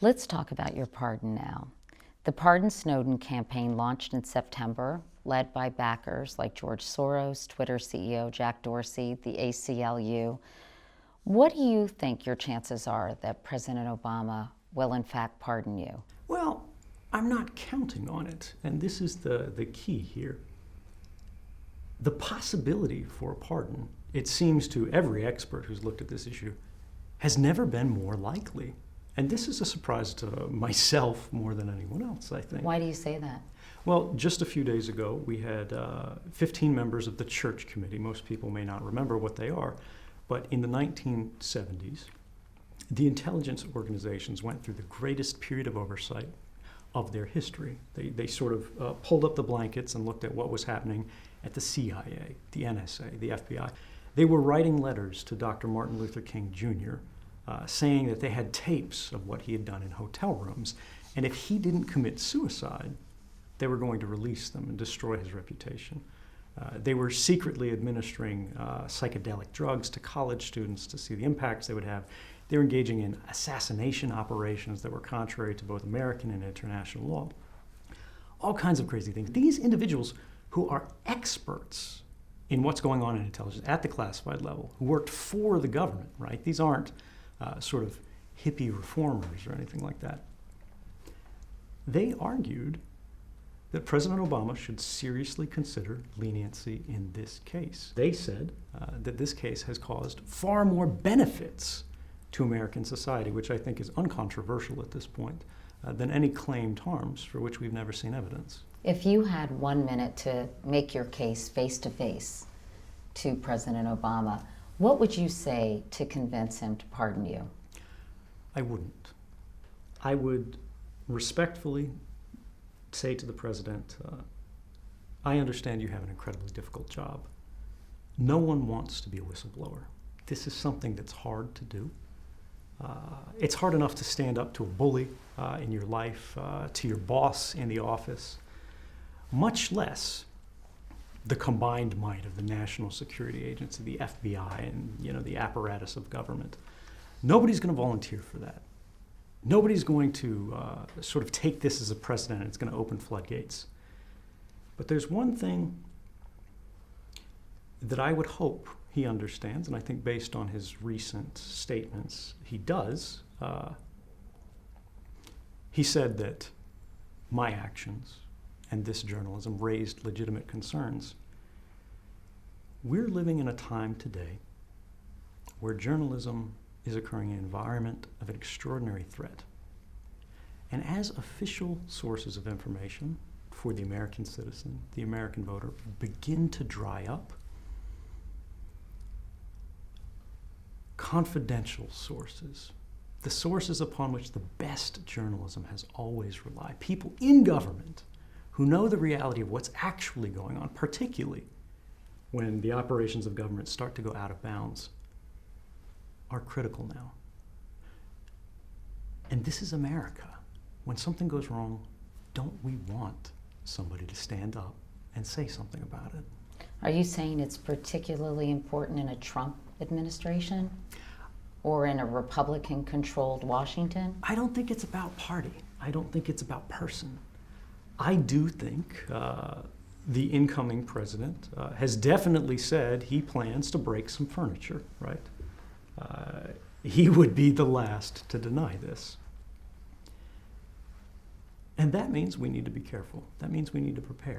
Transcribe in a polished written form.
Let's talk about your pardon now. The Pardon Snowden campaign launched in September, led by backers like George Soros, Twitter CEO Jack Dorsey, the ACLU. What do you think your chances are that President Obama will in fact pardon you? Well, I'm not counting on it, and this is the key here. The possibility for a pardon, it seems to every expert who's looked at this issue, has never been more likely. And this is a surprise to myself more than anyone else, I think. Why do you say that? Well, just a few days ago, we had 15 members of the Church Committee. Most people may not remember what they are, but in the 1970s, the intelligence organizations went through the greatest period of oversight of their history. They sort of pulled up the blankets and looked at what was happening at the CIA, the NSA, the FBI. They were writing letters to Dr. Martin Luther King Jr., saying that they had tapes of what he had done in hotel rooms, and if he didn't commit suicide, they were going to release them and destroy his reputation. They were secretly administering psychedelic drugs to college students to see the impacts they would have. They were engaging in assassination operations that were contrary to both American and international law. All kinds of crazy things. These individuals who are experts in what's going on in intelligence at the classified level, who worked for the government, right? These aren't sort of hippie reformers or anything like that. They argued that President Obama should seriously consider leniency in this case. They said that this case has caused far more benefits to American society, which I think is uncontroversial at this point, than any claimed harms for which we've never seen evidence. If you had 1 minute to make your case face-to-face to President Obama, what would you say to convince him to pardon you? I wouldn't. I would respectfully say to the president, I understand you have an incredibly difficult job. No one wants to be a whistleblower. This is something that's hard to do. It's hard enough to stand up to a bully in your life, to your boss in the office, much less the combined might of the National Security Agency, the FBI, and the apparatus of government. Nobody's going to volunteer for that. Nobody's going to sort of take this as a precedent. It's going to open floodgates. But there's one thing that I would hope he understands, and I think based on his recent statements, he does. He said that my actions and this journalism raised legitimate concerns. We're living in a time today where journalism is occurring in an environment of an extraordinary threat. And as official sources of information for the American citizen, the American voter, begin to dry up, confidential sources, the sources upon which the best journalism has always relied, people in government who know the reality of what's actually going on, particularly when the operations of government start to go out of bounds, are critical now. And this is America. When something goes wrong, don't we want somebody to stand up and say something about it? Are you saying it's particularly important in a Trump administration or in a Republican-controlled Washington? I don't think it's about party. I don't think it's about person. I do think the incoming president has definitely said he plans to break some furniture, right? He would be the last to deny this. And that means we need to be careful. That means we need to prepare.